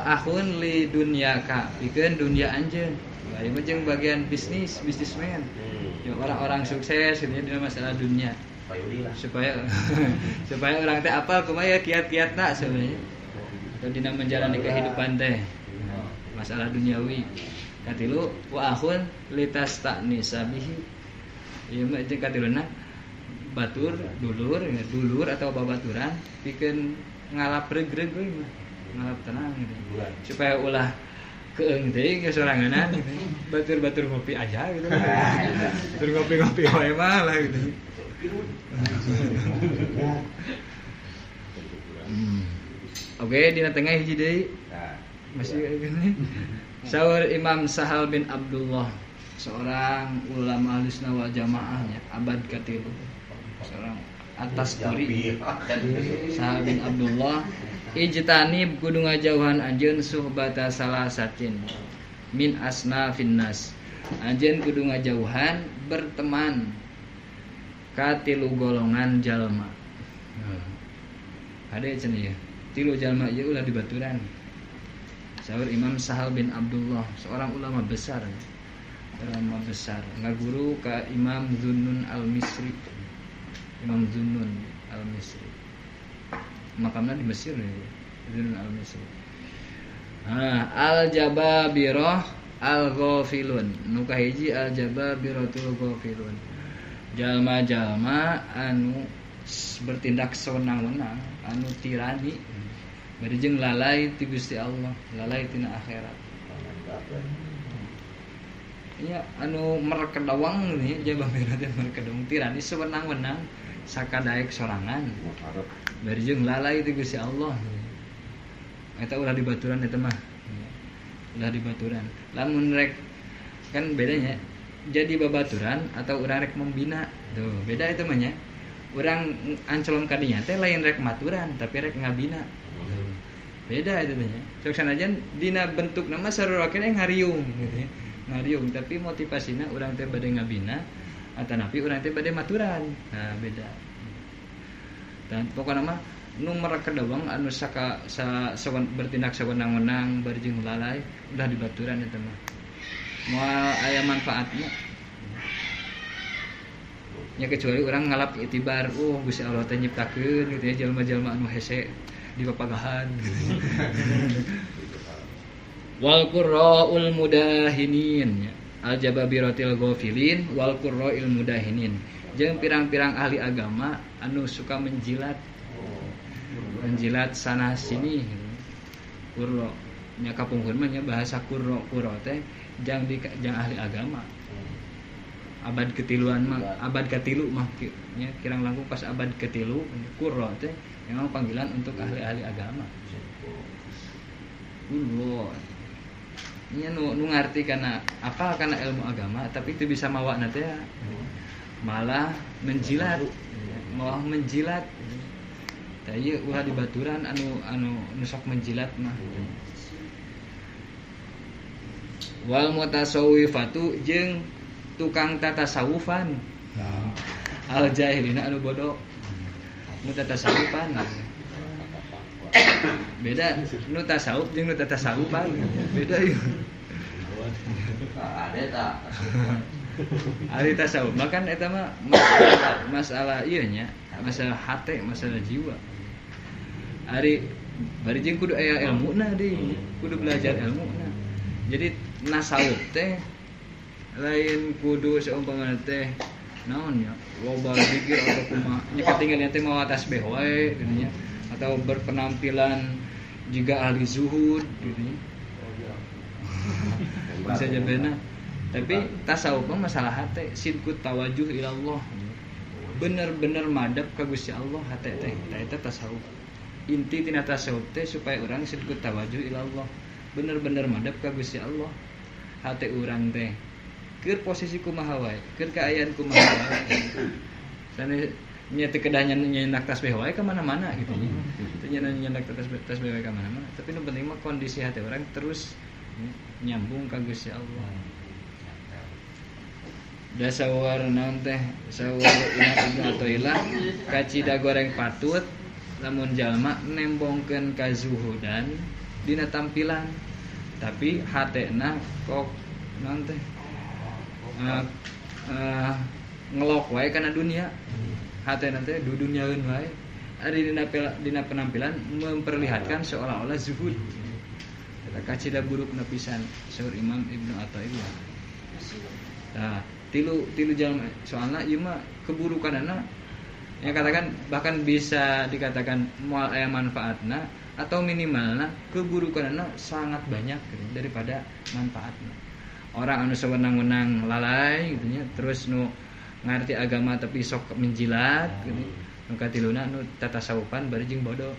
akhun li dunyaka pikeun dunya anjeun. Ieu mah jeung bagian bisnismen. Ya orang-orang sukses gitu ya di masalah dunia. Supaya orang teh apal kumaha ya kiat-kiatna sebenarnya. Atau dina menjalani kehidupan teh. Masalah duniawi. Katilu wa akhun litasta'nisa bihi. Ieu mah jeung katiluna dulur atau babaturan pikeun ngalap regreg we mah. Ngalap tenang gitu. Supaya ulah keung teh geus soranganan gitu. Batur-batur ngopi aja gitu. Batur ngopi-ngopi wae mah lah gitu. Oke, dina tengah hiji deui. Masih gini. Saur Imam Sahal bin Abdullah, seorang ulama Ahlussunnah wal Jamaahnya, abad ke-3. Seorang atas kuri. Sahal bin Abdullah, ijtanib kudu ngajauhan anjeun suhbata salasatin min asnafin nas. Anjeun kudu ngajauhan berteman ka 3 golongan jalma. Ada cenah ya. 3 jalma ieu ulah dibaturan. Saur Imam Sahal bin Abdullah, seorang ulama besar. Ngaguru ka Imam Zunnun al-Misri. Imam Zunnun al-Misri. Makamna di Mesir ya. Zunnun al-Misri. Al-Jababirah al-Ghafilun. Nu kahiji al-Jababiratul Ghafilun. Jalma-jalma anu bertindak sewenang-wenang, anu tirani, bari jeung lalai ti Gusti Allah, lalai tina akhirat. Nya anu merkedawang nih, jababirah teh merkedawang tirani sewenang-wenang sakadaek sorangan. Bari jeung lalai ti Gusti Allah. Eta ulah dibaturan eta mah. Ulah dibaturan. Lamun rek kan bedanya jadi babaturan atau urang rek membina. Tuh, beda itu mah nya. Urang ancolom ka dinya teh lain rek maturan, tapi rek ngabina. Beda itu teh nya. Sok sanajan dina bentukna mah sarua keneh ngariung gitu ya. Ngariung, tapi motivasina urang teh bade ngabina atanapi urang teh bade maturan. Nah, beda. Dan pokona mah nu merekedawang anu bertindak sawenang-wenang bari jeung lalai udah dibaturan eta mah. Moal aya manfaatnya. Ya kecuali orang ngalap itibar, Gusti Allah teh nyiptakeun gitu ya jalma-jalma anu hese di papagahan gitu. Wal qurra'ul mudahinin, al-jababiratil ghafilin wal qurra'il mudahinin. Jeung pirang-pirang ahli agama anu suka menjilat sana sini gitu. Qurra nya kapungkeun mah nya bahasa qurra teh jang ahli agama. Abad ketiluan mah, abad ketilu mah nya kirang langkung pas abad ketilu qurra teh memang panggilan untuk ahli-ahli agama. Nya nu ngarti kana apa kana ilmu agama tapi itu bisa mawa teh malah menjilat. Tah ieu ulah dibaturan anu sok menjilat mah. Wal mutasawwifatu jeung tukang tatasawufan. Al jahilina anu bodoh. Nu tatasawufan. Beda nu tasawuf jeung nu tatasawufan. Beda ieu. Ada tak? Ari tasawuf makan eta mah masalah ieu nya, masalah hate, masalah jiwa. Ari bari jeung kudu aya ilmuna deui, kudu belajar ilmuna. Jadi nasawuf teh lain kudu seumpama teh naon ya loba pikir atau kumaha nya katinggalnya teh mawa tasbih wae gitu nya atau berpenampilan juga ahli zuhud gitu nya bisa jabena tapi tasawuf mah masalah hate sidqut tawajuh ila Allah bener-bener madep ka Gusti Allah hate teh eta tasawuf inti tina tasawuf teh supaya urang sidqut tawajuh ila Allah bener-bener madep ka Gusti Allah hate urang teh keur posisi kumaha wae keur kaayaan kumaha wae sane nya teu kedah nyenak tasbih wae ka mana-mana gitu nya teu nyenak tasbih wae ka mana-mana tapi nu penting mah kondisi hati orang terus nyambung ka Gusti Allah da sawar naon teh sawar Ibnu Athaillah kacida goreng patut lamun jalma nembongkeun kazuhudan dina tampilan tapi hatena kok naon teh ngelok wae kana dunia hatena teh dudunyaeun wae ari dina penampilan memperlihatkan seolah-olah zuhud eta kacida burukna pisan saur Imam Ibnu Athaillah. Nah, tilu jalma soalna ieu mah keburukanana yang katakan bahkan bisa dikatakan moal aya manfaatna atau minimalna keburukanana sangat banyak gitu, daripada manfaatna. Orang anu sewenang-wenang lalai gitu nya terus nu ngarti agama tapi sok menjilat gitu. Nu katiluna nu tatasawufan bari jeung bodoh.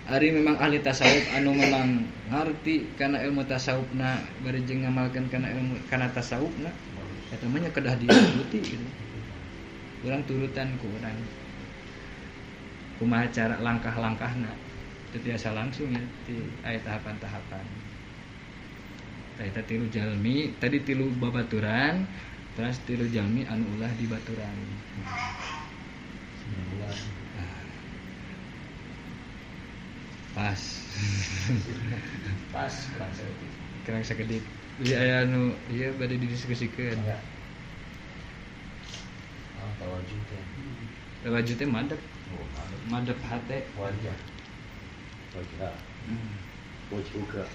Ari memang ahli tasawuf anu memang ngarti kana ilmu tasawufna bari jeung ngamalkeun kana ilmu kana tasawufna eta mah nya kedah diikuti gitu. Urang turutan ku urang. Kumaha cara langkah-langkahna teu biasa langsung ya ti aya tahapan-tahapan. Eta tilu jalmi, tadi tilu babaturan, terus tilu jalmi anu ulah di baturan. Pas. Pas kerang sakedit. Ieu aya anu ieu bade didiskusikeun. Tawajuh teh. Tawajuh teh madep. Madep hate Wajah. Wajah. Wajah.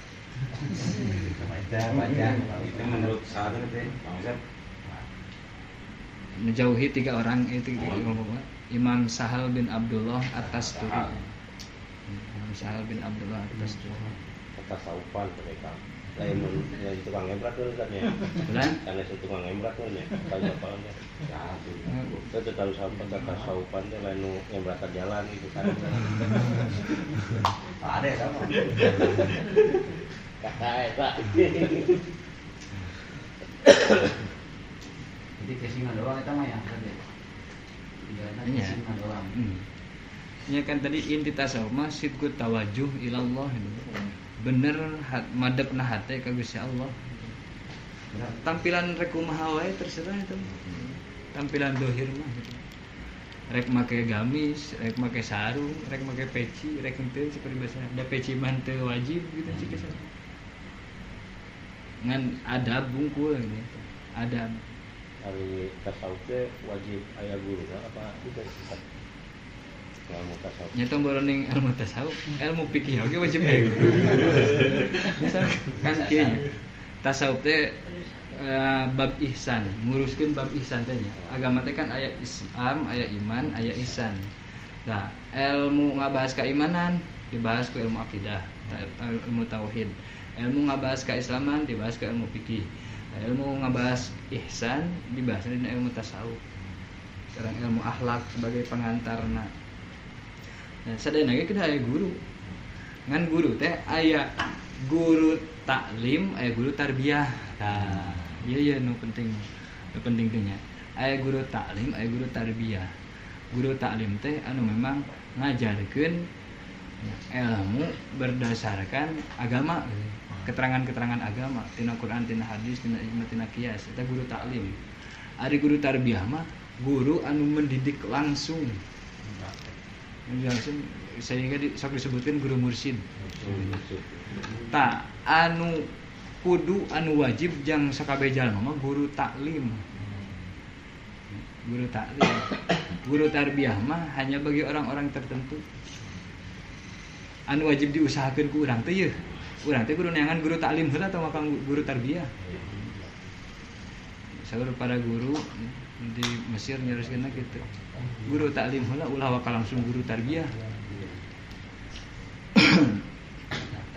Itu menurut sahabat teh, Bang Ustaz. Menjauhi tiga orang itu Imam Sahal bin Abdullah At-Tasturi. Imam Sahal bin Abdullah At-Tasturi. Tasawufan mereka. Lain ya tukang embrak tuh kan ya. Bulan? Karena itu tukang embrak tuh ya. Banyak banget. Ya, itu tahu sampai tasawufan teh lain nu embrak jalan itu kan. Ada sama. Kakak Pak. Jadi kesingan doang eta mah ya tadi. Iya. Kesingan doang. Ya kan tadi inti tasawuf mah sidqut tawajuh ilallah itu. Bener madepna hate ka Gusti Allah. Tampilan rek kumaha wae terserah itu. Tampilan dohir mah gitu. Rek make gamis, rek make sarung, rek make peci, rek henteu seperti biasa. Da peci mah teu wajib gitu sih kesan. Ngan adab bungkul gitu. Adab. Hari tasawuf teh wajib aya guru apa itu Ustaz? Ilmu tasawuf. Nya tong boroning ilmu tasawuf, ilmu fikih oge wajib aya guru. Kan kieu nya. Tasawuf teh bab ihsan, nguruskeun bab ihsan teh nya. Agama teh kan aya Islam, aya iman, aya ihsan. Nah, ilmu ngabahas keimanan dibahas ku ilmu akidah, ilmu tauhid. Ilmu ngabahas keislaman dibahas ke ilmu fikih. Ilmu ngabahas ihsan dibahas di ilmu tasawuf. Sekarang ilmu akhlak sebagai pengantarna. Nah, sadayana ge kita aya guru. Ngan guru teh aya guru taklim, aya guru tarbiyah. Nah, ieu nu penting. Nu penting teh nya. Aya guru taklim, aya guru tarbiyah. Guru taklim teh anu memang ngajarkeun ilmu berdasarkan agama. Keterangan-keterangan agama tina Quran, tina hadis, tina ijma, tina qiyas eta guru taklim. Ari guru tarbiyah mah guru anu mendidik langsung. Langsung sehingga sok disebutkeun guru mursyid. Ta anu kudu anu wajib jang sakabeh jalma mah guru taklim. Guru taklim. Guru tarbiyah mah hanya bagi orang-orang tertentu. Anu wajib diusahakeun ku urang teh yeuh. Urang teh kudu neangan guru taklim heula atau makan guru tarbiyah. saur para guru di Mesir nyeruskeun kitu. Guru taklim heula ulah wakal langsung guru tarbiyah.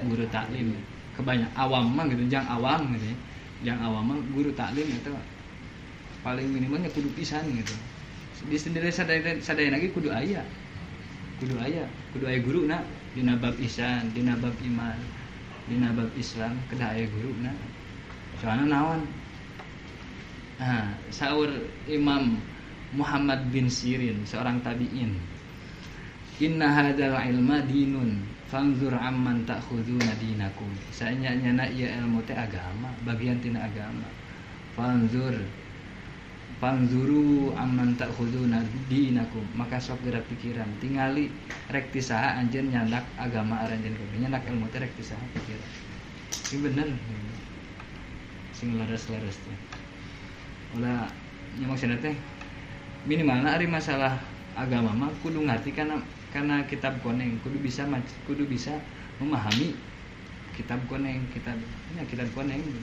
Guru taklim kebanyak awam mah gitu, jang awam gitu ya. Jang awam mah guru taklim itu paling minimalnya kudu pisan gitu. Di sendiri sadaya lagi kudu aya guruna dina bab ihsan, dina bab iman, dina bab Islam kedah aya guruna. Soalna naon? Saur Imam Muhammad bin Sirin, seorang tabi'in. Inna hadzal ilma dinun, fanzur amman ta'khuduna dinakum. Saenyana ieu ilmu teh agama, bagian tina agama. Fanzuru amman ta'khuduna dinakum. Maka sok geura pikiran, tingali rek ti saha anjeun nyandak agama aranjeun kabeh. Nyandak ilmu teh rek ti saha pikiran. Sing bener. Sing laras-laras teh. Ulah nya maksudna teh minimalna ari masalah agama mah kudu ngarti kana kitab koneng, kudu bisa memahami kitab koneng, kitab koneng gitu.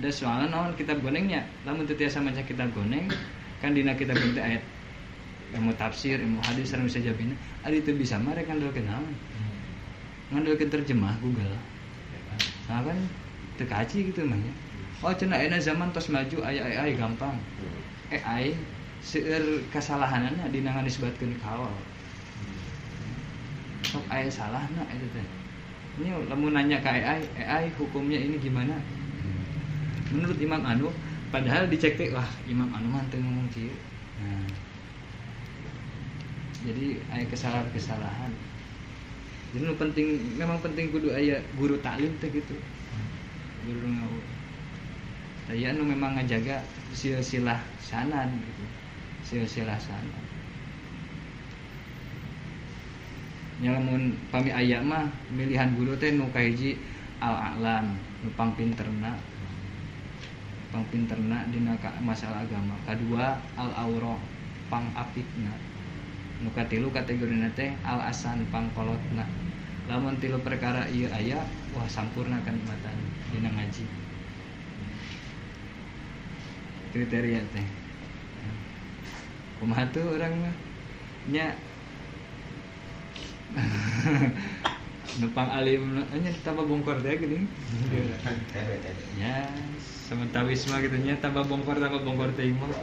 Da soalna naon kitab konengnya, lamun teu tiasa maca kitab koneng kan dina kitab koneng teh ayat ilmu tafsir, ilmu hadis sareng sajabina, ari teu bisa mah rek ngandalkeun naon? Ngandalkeun terjemah Google. Nah kan teu kaji gitu mah nya. Oh cenah ayeuna zaman tos maju aya AI gampang. AI seueur kasalahanana dina nganisbatkeun ka awal. Sok aya salahna eta teh. Ini lamun nanya ke AI hukumnya ini gimana? Menurut Imam Anu, padahal dicek teh wah Imam Anu mah teu ngomong kieu. Nah. Jadi aya kesalahan-kesalahan. Jadi memang penting kudu aya guru taklim teh gitu. Guru ngau. Saya anu memang ngajaga silsilah sanan gitu. Silsilah sanan. Nya lamun pami aya mah milihan guru teh nu kahiji al-a'lam, nu pangpinterna. Pangpinterna dina masalah agama. Kadua al-awra, pangapikna. Nu katilu kategorina teh al-asan, pangkolotna. Lamun tilu perkara ieu aya, wah sampurna kanikmatan dina ngaji. Kriteria teh kumaha tuh urang mah nya numpang alim nya tambah bongkor teh geuning nya samantawis mah gitu nya tambah bongkor teh mah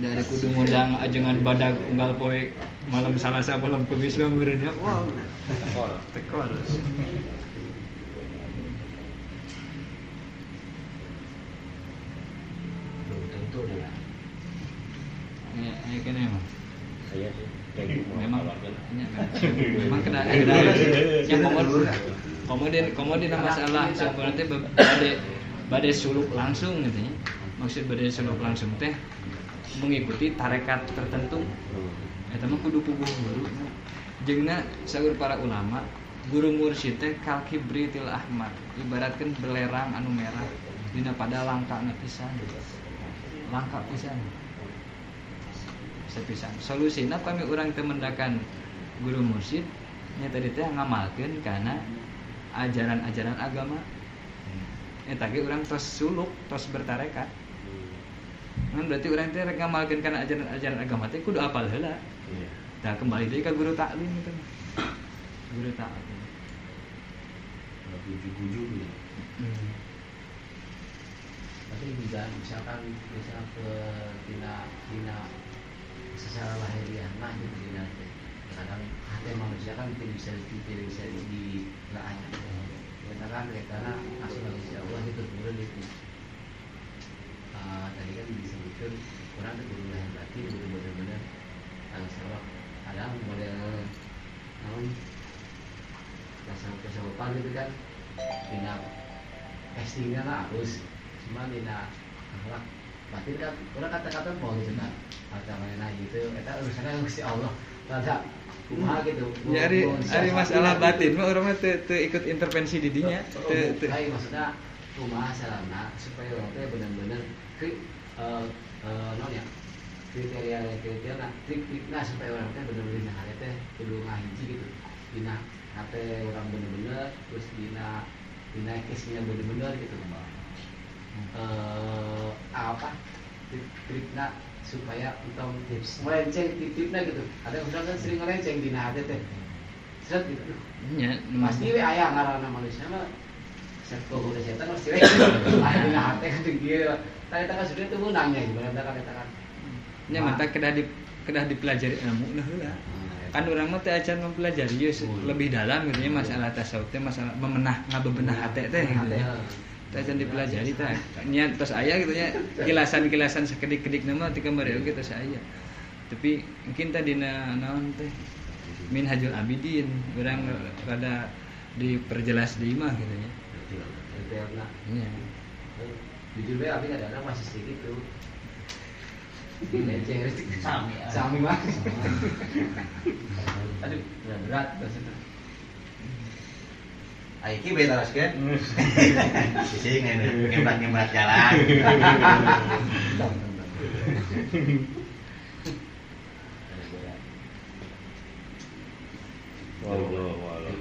dari kudu ngundang ajengan badag unggal poe malam Salasa malam Kamis mah meureunnya wow tekor ya kene mah. Saya sih kayak memang kena yang komodin masalah sebenarnya bade suluk langsung gitu ya. Maksud bade suluk langsung teh mengikuti tarekat tertentu. Eta mah kudu puguh guru. Jeung saur para ulama, guru mursyid teh kal kibritil ahmar, ibaratkeun belerang anu merah dina pada langkana pisan. Langka pisan. Sepisan. Solusina pami urang teu mendakan guru mursyid nya tadi teh ngamalkeun kana ajaran-ajaran agama. Eta ge urang tos suluk, tos bertarekat. Ngan berarti urang teh rek ngamalkeun kana ajaran-ajaran agama teh kudu apal heula. Iya. Tah kembali deui ka guru taklim itu. Guru taklim. Ujug-ujug gitu. Tapi juga misalkan ke tina secara lahiriah nah gitu dina kadang hati manusia kan tidak bisa dilaanya. Karena karena asal manusia Allah itu turun itu. Tadi kan disebutkan orang itu guru lahir batin, guru benar-benar salah. Kadang model kesawapan itu kan dina castingnya lah halus. Cuma dina akhlak batin kan orang kata-kata mau gitu kan kata-kata gitu kita urusannya Gusti Allah rada kumaha gitu ya ari masalah batin mah urang mah teu ikut intervensi di dinya teu maksudnya kumaha sarana supaya orang teh benar-benar non ya kriteria trik-trikna supaya orang teh benar-benar dina hal teh kudu ngahiji gitu dina hate orang benar-benar terus dina kesnya bener-bener gitu apa triknya supaya untuk melenceng titipnya gitu. Ada misalkan sering melenceng di hati teh seret gitu pasti we aya ngaranna manusia mah sektor kesehatan pasti we aya di hati kan gitu tanya sudah itu menangnya gimana kata nya mata kedah dipelajari ilmu nah heula kan urang mah teh acan mempelajari lebih dalam gitu nya masalah tasawuf teh masalah ngabebenah hate teh gitu ya teh acan dipelajari teh nya tos aya gitu nya kilasan-kilasan sakedik-kedik nama ti kamari oge tos aya tapi mungkin tadi naon teh Minhajul Abidin urang rada diperjelas deui mah gitu nya detailna nya jujur we abi kadang masih sedikit tuh leceh sami mah aduh berat maksudnya Aiki betaraskeun. Sisi ngembat jalan. Wallahu a'lam.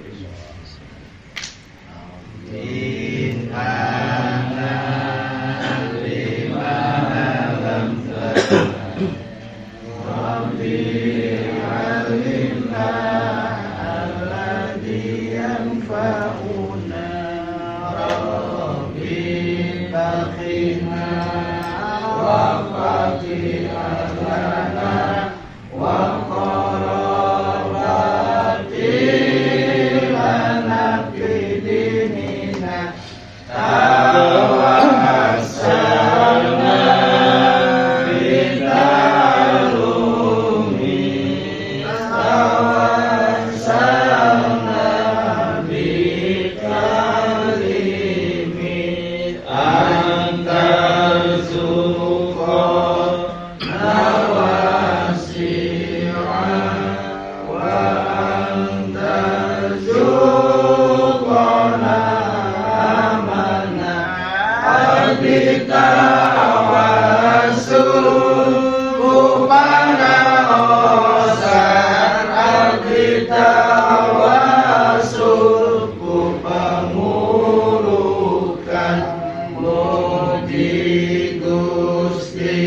Gusti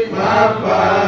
Bapa